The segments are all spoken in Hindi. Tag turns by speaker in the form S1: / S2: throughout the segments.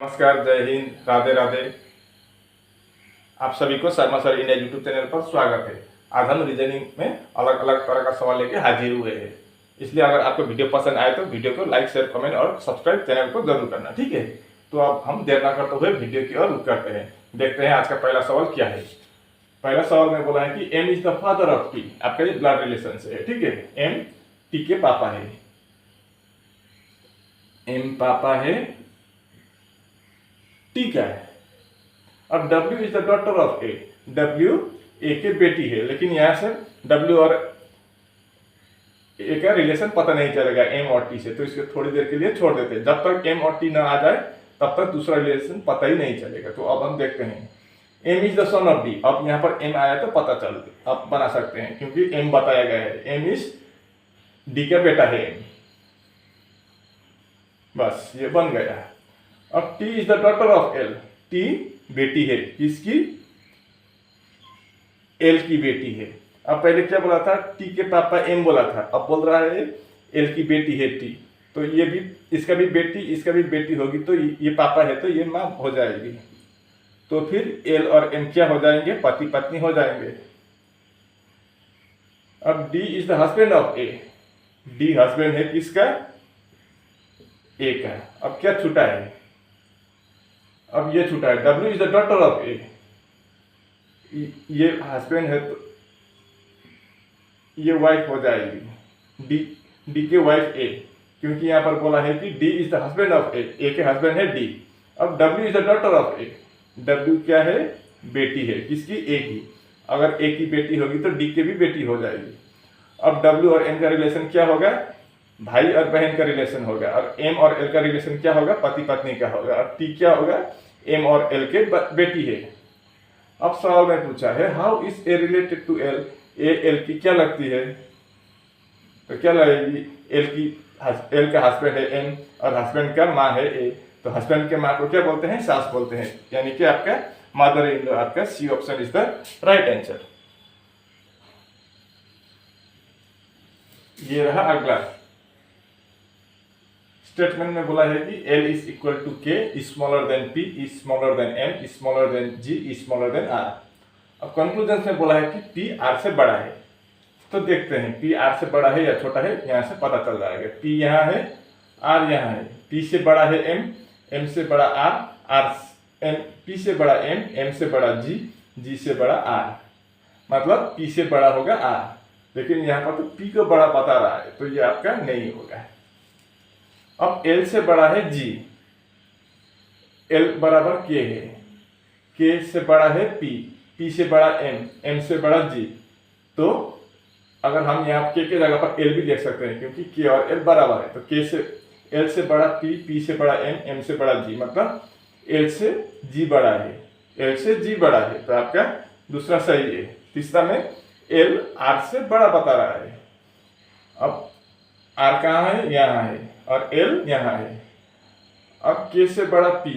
S1: नमस्कार, जय हिंद, राधे राधे। आप सभी को Sharma sir India YouTube channel पर स्वागत है। आज हम रीजनिंग में अलग अलग तरह का सवाल लेके हाजिर हुए हैं। इसलिए अगर आपको वीडियो पसंद आए तो वीडियो को लाइक, शेयर, कमेंट और सब्सक्राइब चैनल को जरूर करना, ठीक है। तो अब हम देर ना करते हुए वीडियो की ओर रुख करते हैं। देखते हैं आज का पहला सवाल क्या है। पहला सवाल में बोला है कि M is the father of T. आपका ये ब्लड रिलेशन से है, ठीक है। एम टी के पापा है, एम पापा है, टी का है। अब W is the daughter of A. W ए के बेटी है, लेकिन यहां से W और ए का रिलेशन पता नहीं चलेगा M और T से, तो इसको थोड़ी देर के लिए छोड़ देते हैं। जब तक M और T ना आ जाए तब तक दूसरा रिलेशन पता ही नहीं चलेगा। तो अब हम देखते हैं M is the son of D। अब यहाँ पर M आया तो पता चल अब बना सकते हैं, क्योंकि M बताया गया है। M इज D का बेटा है M, बस ये बन गया। अब T is the daughter of L। T बेटी है, किसकी? L की बेटी है। अब पहले क्या बोला था? T के पापा M बोला था, अब बोल रहा है L की बेटी है T। तो ये भी, इसका भी बेटी, इसका भी बेटी होगी, तो ये पापा है तो ये माँ हो जाएगी। तो फिर L और M क्या हो जाएंगे? पति पत्नी हो जाएंगे। अब D is the husband of A। D husband है किसका? A का। अब क्या छूटा है? अब ये छूटा है W is the daughter of A. ये हस्बैंड है तो ये वाइफ हो जाएगी, डी के वाइफ ए, क्योंकि यहां पर बोला है कि D is the husband of A के हस्बैंड है डी। अब W is the daughter of A. W क्या है? बेटी है, किसकी? ए की। अगर ए की बेटी होगी तो डी के भी बेटी हो जाएगी। अब W और M का रिलेशन क्या होगा? भाई और बहन का रिलेशन होगा। और M और L का रिलेशन क्या होगा? पति पत्नी का होगा। और T क्या होगा? M और L के बेटी है। अब सवाल में पूछा है how is A related to L। A L की क्या लगती है? तो क्या लगेगी? L का हस्बैंड है M और हस्बैंड का माँ है A। तो हस्बैंड के माँ को क्या बोलते हैं? सास बोलते हैं, यानी कि आपका मदर इन लॉ। आपका C option is the right answer. ये रहा अगला स्टेटमेंट में बोला है कि L is equal to K, smaller than P, smaller than M, smaller than G, smaller than R। अब कंक्लूजन में बोला है कि P R से बड़ा है। तो देखते हैं P R से बड़ा है या छोटा है, यहाँ से पता चल जाएगा। P यहाँ है, R यहाँ है। P से बड़ा है M, M से बड़ा R, P से बड़ा M, M से बड़ा G, G से बड़ा R। मतलब P से बड़ा होगा R, लेकिन यहाँ पर तो P को बड़ा बता रहा है, तो ये आपका नहीं होगा। अब L से बड़ा है G, L बराबर K है, K से बड़ा है P, P से बड़ा M, M से बड़ा G। तो अगर हम यहाँ K के जगह पर L भी देख सकते हैं, क्योंकि K और L बराबर है। तो K से L से बड़ा P, P से बड़ा M, M से बड़ा G, मतलब L से G बड़ा है, L से G बड़ा है। तो आपका दूसरा सही है। तीसरा में L R से बड़ा बता रहा है। अब R कहाँ है? यहाँ है, और L यहाँ है। अब K से बड़ा P,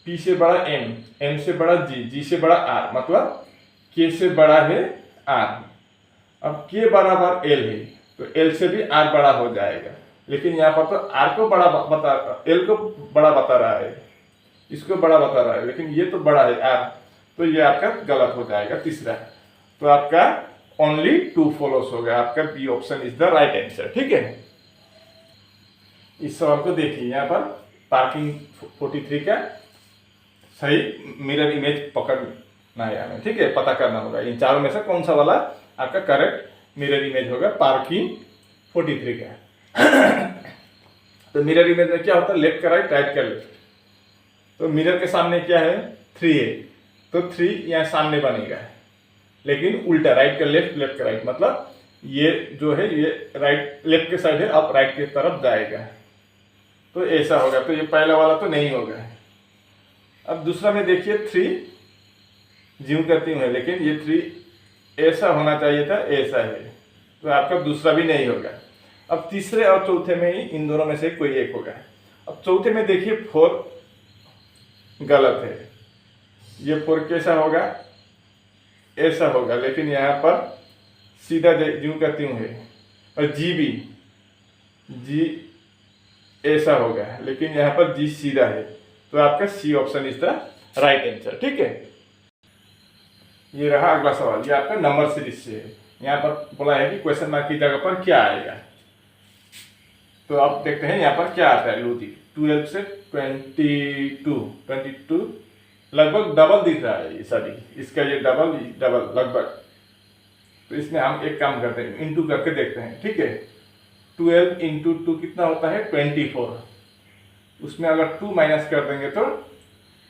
S1: P से बड़ा M, M से बड़ा G, G से बड़ा R, मतलब K से बड़ा है R। अब K बराबर L है, तो L से भी R बड़ा हो जाएगा। लेकिन यहाँ पर तो R को बड़ा बता, L को बड़ा बता रहा है, इसको बड़ा बता रहा है, लेकिन ये तो बड़ा है R। तो ये आपका गलत हो जाएगा तीसरा। तो आपका ओनली 2 फॉलोस होगा। आपका B option is the right answer, ठीक है। इस सवाल को देखिए, यहाँ पर पार्किंग 43 का सही मिरर इमेज पकड़ना है हमें, ठीक है। पता करना होगा इन चारों में से कौन सा वाला आपका करेक्ट मिरर इमेज होगा पार्किंग 43 का। तो मिरर इमेज में क्या होता है? लेफ्ट का राइट, राइट का लेफ्ट। तो मिरर के सामने क्या है? 3 है, तो 3 यहाँ सामने बनेगा, लेकिन उल्टा, राइट का लेफ्ट, लेफ्ट का राइट। मतलब ये जो है ये राइट, लेफ्ट के साइड है, अब राइट की तरफ जाएगा, तो ऐसा होगा। तो ये पहला वाला तो नहीं होगा। अब दूसरा में देखिए 3 ज्यों करती हूँ है, लेकिन ये 3 ऐसा होना चाहिए था, ऐसा है, तो आपका दूसरा भी नहीं होगा। अब तीसरे और चौथे में ही इन दोनों में से कोई एक होगा। अब चौथे में देखिए 4 गलत है, ये 4 कैसा होगा? ऐसा होगा, लेकिन यहाँ पर सीधा ज्यों का त्यों है। और जी भी, जी ऐसा होगा, लेकिन यहाँ पर जी सीधा है। तो आपका C option is the right answer. ठीक है, ये रहा अगला सवाल। ये आपका नंबर सीरीज से है। यहाँ पर बोला है कि क्वेश्चन मार्क की जगह पर क्या आएगा। तो आप देखते हैं यहाँ पर क्या आता है लॉजिक। 12 से 22 लगभग डबल दिख रहा है ये सभी, इसका ये डबल लगभग। तो इसमें हम एक काम करते हैं, इंटू करके देखते हैं। ठीक है, 12 इंटू 2 कितना होता है 24। उसमें अगर 2 माइनस कर देंगे तो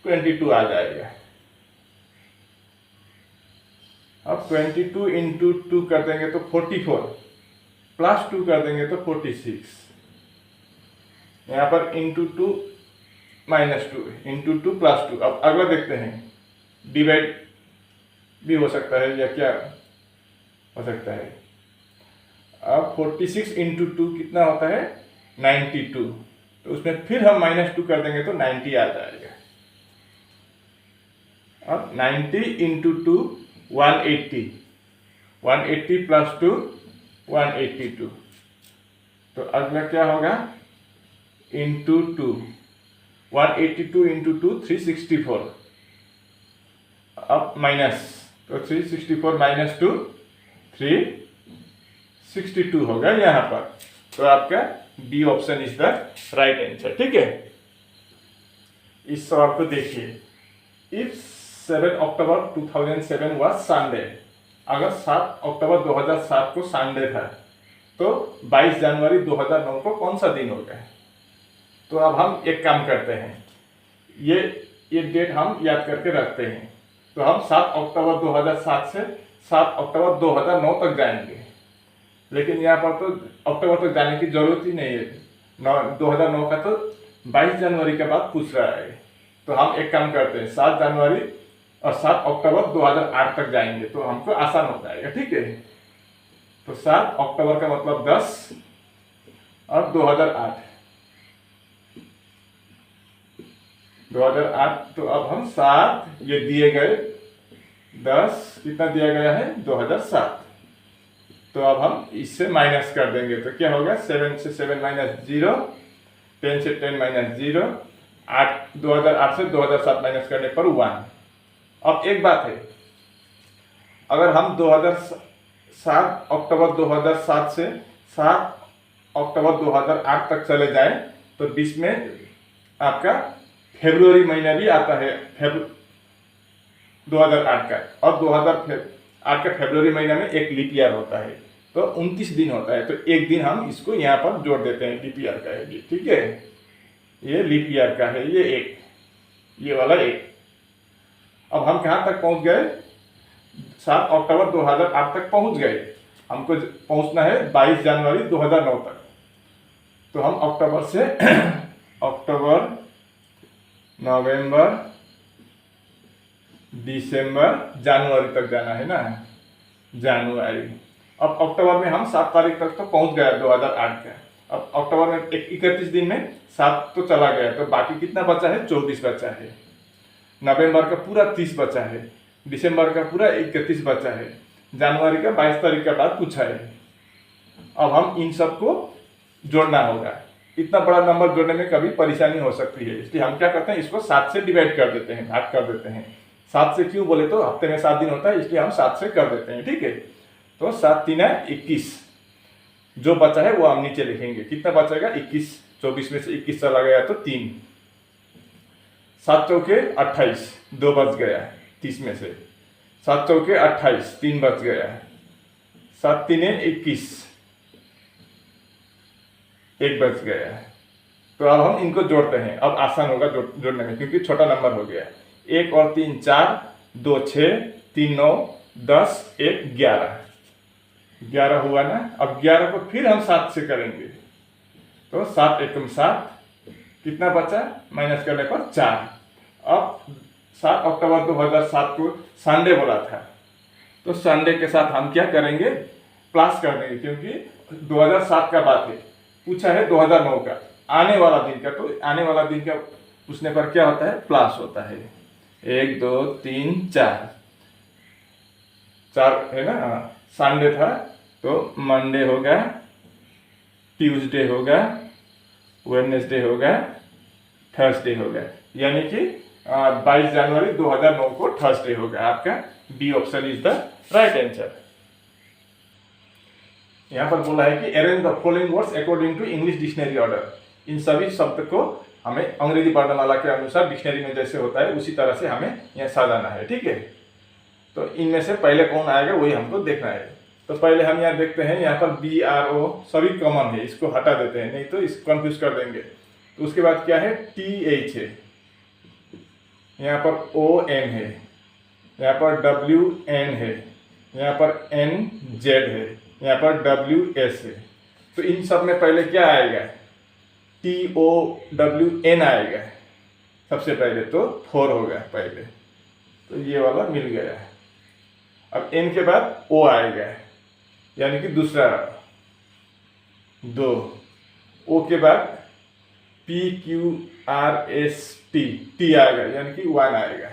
S1: 22 आ जाएगा। अब 22 इंटू 2 कर देंगे तो 44, प्लस 2 कर देंगे तो 46। यहाँ पर इंटू 2 माइनस 2 इंटू 2 प्लस 2। अब अगला देखते हैं, डिवाइड भी हो सकता है या क्या हो सकता है। अब 46 इंटू 2 कितना होता है 92। तो उसमें फिर हम माइनस 2 कर देंगे तो 90 आ जाएगा। अब 90 इंटू 2 180 प्लस 2 182। तो अगला क्या होगा इंटू 2, 182 इंटू 2 364। अब माइनस, तो 364 माइनस 2 362 होगा यहाँ पर। तो आपका B option is the right answer. ठीक है, इस सवाल को देखिए। इफ 7 अक्टूबर 2007 वाज संडे, अगर 7 अक्टूबर 2007 को संडे था तो 22 जनवरी 2009 को कौन सा दिन होगा। तो अब हम एक काम करते हैं, ये डेट हम याद करके रखते हैं। तो हम 7 अक्टूबर 2007 से 7 अक्टूबर 2009 तक जाएंगे। लेकिन यहाँ पर तो अक्टूबर तक जाने की जरूरत ही नहीं है, 2009 का तो 22 जनवरी के बाद पूछ रहा है। तो हम एक काम करते हैं, 7 जनवरी और 7 अक्टूबर 2008 तक जाएंगे तो हमको आसान हो जाएगा। ठीक है, तो 7 अक्टूबर का मतलब 10 और 2008 तो अब हम 7 ये दिए गए 10 कितना दिया गया है 2007। तो अब हम इससे माइनस कर देंगे तो क्या होगा 7 से 7 माइनस 0, 10 से 10 माइनस 0, 2008 से 2007 माइनस करने पर 1। अब एक बात है, अगर हम 7 अक्टूबर 2007 से 7 अक्टूबर 2008 तक चले जाएं तो बीच में आपका फरवरी महीना भी आता है 2008 का, और 2008 का फरवरी महीना में एक लीप ईयर होता है तो 29 दिन होता है। तो एक दिन हम इसको यहाँ पर जोड़ देते हैं, लीप ईयर का है ये। ठीक है, ये लीप ईयर का है, ये एक, ये वाला एक। अब हम कहाँ तक पहुँच गए 7 अक्टूबर 2008 तक पहुँच गए। हमको पहुँचना है 22 जनवरी 2009 तक। तो हम अक्टूबर से अक्टूबर, नवंबर, दिसंबर, जनवरी तक जाना है ना, जनवरी। अब अक्टूबर में हम 7 तारीख तक तो पहुंच गया 2008 का। अब अक्टूबर में 31 दिन में 7 तो चला गया, तो बाकी कितना बचा है 24 बचा है। नवंबर का पूरा 30 बचा है, दिसंबर का पूरा 31 बचा है, जनवरी का 22 तारीख का बाद पूछा है। अब हम इन सबको जोड़ना होगा। इतना बड़ा नंबर जोड़ने में कभी परेशानी हो सकती है, इसलिए हम क्या करते हैं इसको 7 से डिवाइड कर देते हैं, भाग कर देते हैं। 7 से क्यों बोले तो हफ्ते में 7 दिन होता है, इसलिए हम 7 से कर देते हैं। ठीक है, तो 7 3 21, जो बचा है वो हम नीचे लिखेंगे। कितना बचेगा 21, 24 में से 21 चला गया तो 3, 7 चौके 28, 2 बच गया 30 में से, 7 चौके 28, 3 बच गया, 7 3 21, 1 बच गया। तो अब हम इनको जोड़ते हैं। अब आसान होगा जोड़ने में, क्योंकि छोटा नंबर हो गया। 1 और 3 4, 2 6, 3 9, 10, 1 11, 11 हुआ ना। अब 11 को फिर हम 7 से करेंगे तो 7 एकम 7, कितना बचा माइनस करने पर 4। अब 7 अक्टूबर 2007 को संडे बोला था, तो संडे के साथ हम क्या करेंगे प्लस कर देंगे, क्योंकि 2007 का बात है, पूछा है 2009 का आने वाला दिन का। तो आने वाला दिन का पूछने पर क्या होता है प्लस होता है। 1 2 3 4 है ना। संडे था तो मंडे होगा, ट्यूसडे होगा, वेडनेसडे होगा, थर्सडे हो गया, यानी कि 22 जनवरी 2009 को थर्सडे हो गया। आपका B option is the right answer. यहाँ पर बोला है कि arrange the following words according to English dictionary order. इन सभी शब्द को हमें अंग्रेजी वर्णमाला के अनुसार डिक्शनरी में जैसे होता है उसी तरह से हमें यहाँ सजाना है, ठीक है। तो इनमें से पहले कौन आएगा वही हमको देखना है। तो पहले हम यहाँ देखते हैं, यहाँ पर बी आर ओ सभी कॉमन है, इसको हटा देते हैं, नहीं तो इसको कंफ्यूज कर देंगे। तो उसके बाद क्या है, टी एच है, यहाँ पर ओ एन है, यहाँ पर डब्ल्यू एन है, यहाँ पर एन जेड है, यहाँ पर डब्ल्यू एस है। तो इन सब में पहले क्या आएगा, टी ओ डब्ल्यू एन आएगा सबसे पहले, तो 4 होगा पहले, तो ये वाला मिल गया। अब एन के बाद ओ आएगा, यानी कि दूसरा 2। ओ के बाद P Q R S T, T आएगा यानी कि 1 आएगा।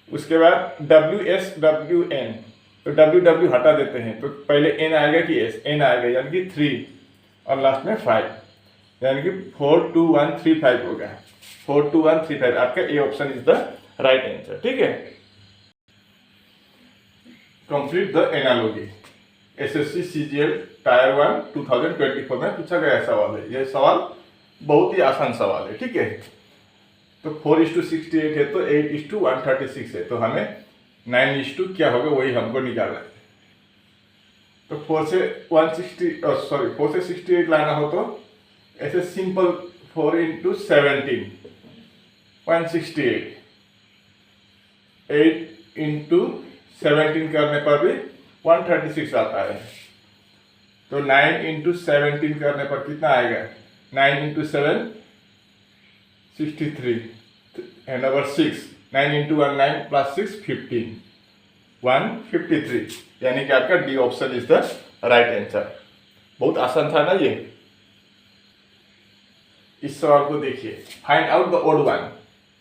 S1: उसके बाद डब्ल्यू एस डब्ल्यू एन, तो डब्ल्यू डब्ल्यू हटा देते हैं, तो पहले एन आएगा कि एस, एन आएगा यानी कि 3 और लास्ट में 5, यानी कि 4 2 1 3 5 होगा। 4 2 1 3 5 आपका A option is the right answer, ठीक है। Complete the analogy. SSC CGL tyre 1 2024 में पूछा गया सवाल है। यह सवाल बहुत ही आसान सवाल है, ठीक है। तो 4:68 है, तो 8:136 है, तो हमें 9 क्या होगा वही हमको निकालना है। तो 4 से 68 लाना हो तो ऐसे सिंपल 4 × 17 168, 8 × 17 करने पर भी 136 आता है। तो 9 × 17 करने पर कितना आएगा, 9 × 7 63 एंड ओवर 6, 9 × 1 9 + 6 15, 153, यानी कि आपका D option is the right answer. बहुत आसान था ना ये। इस सवाल को देखिए, find out the odd one.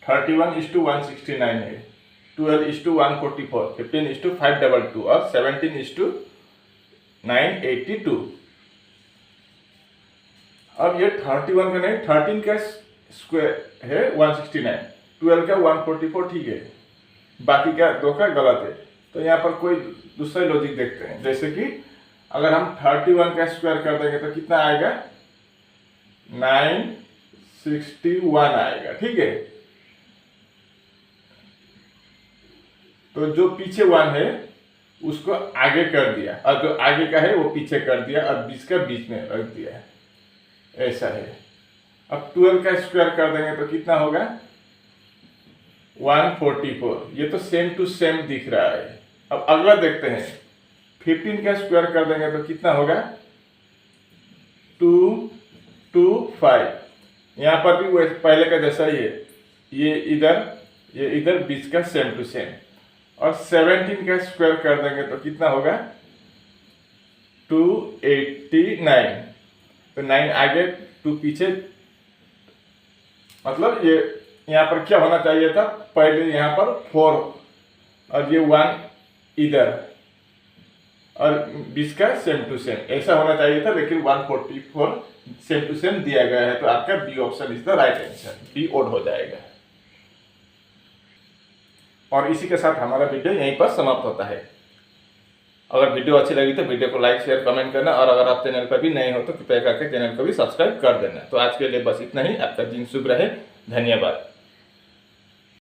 S1: 31:169 है, 12:144, 15:522 और 17:982। अब ये 31 का नहीं, 13 का स्क्वायर है 169, 12 का 144, ठीक है, बाकी का 2 का गलत है। तो यहाँ पर कोई दूसरा लॉजिक देखते हैं, जैसे कि अगर हम 31 का स्क्वायर कर देंगे तो कितना आएगा, 961 आएगा, ठीक है। तो जो पीछे 1 है उसको आगे कर दिया, और जो आगे का है वो पीछे कर दिया, और 20 का बीच में रख दिया, ऐसा है। अब 12 का स्क्वायर कर देंगे तो कितना होगा, 144। ये तो सेम टू सेम दिख रहा है। अब अगला देखते हैं, 15 का स्क्वायर कर देंगे तो कितना होगा, 225। यहाँ पर भी वो पहले का जैसा ही है, ये इधर 20 का सेम टू सेम। और 17 का स्क्वायर कर देंगे तो कितना होगा, 289। तो 9 आगे 2 पीछे, मतलब ये यहाँ पर क्या होना चाहिए था, पहले यहाँ पर 4 और ये 1 इधर, और 20 का सेम टू सेम ऐसा होना चाहिए था, लेकिन 144 सेम टू सेम दिया गया है। तो आपका B option is the right answer, B odd हो जाएगा। और इसी के साथ हमारा वीडियो यहीं पर समाप्त होता है। अगर वीडियो अच्छी लगी तो वीडियो को लाइक शेयर कमेंट करना, और अगर आप चैनल पर भी नए हो तो कृपया करके चैनल को भी सब्सक्राइब कर देना। तो आज के लिए बस इतना ही। आपका दिन शुभ रहे, धन्यवाद।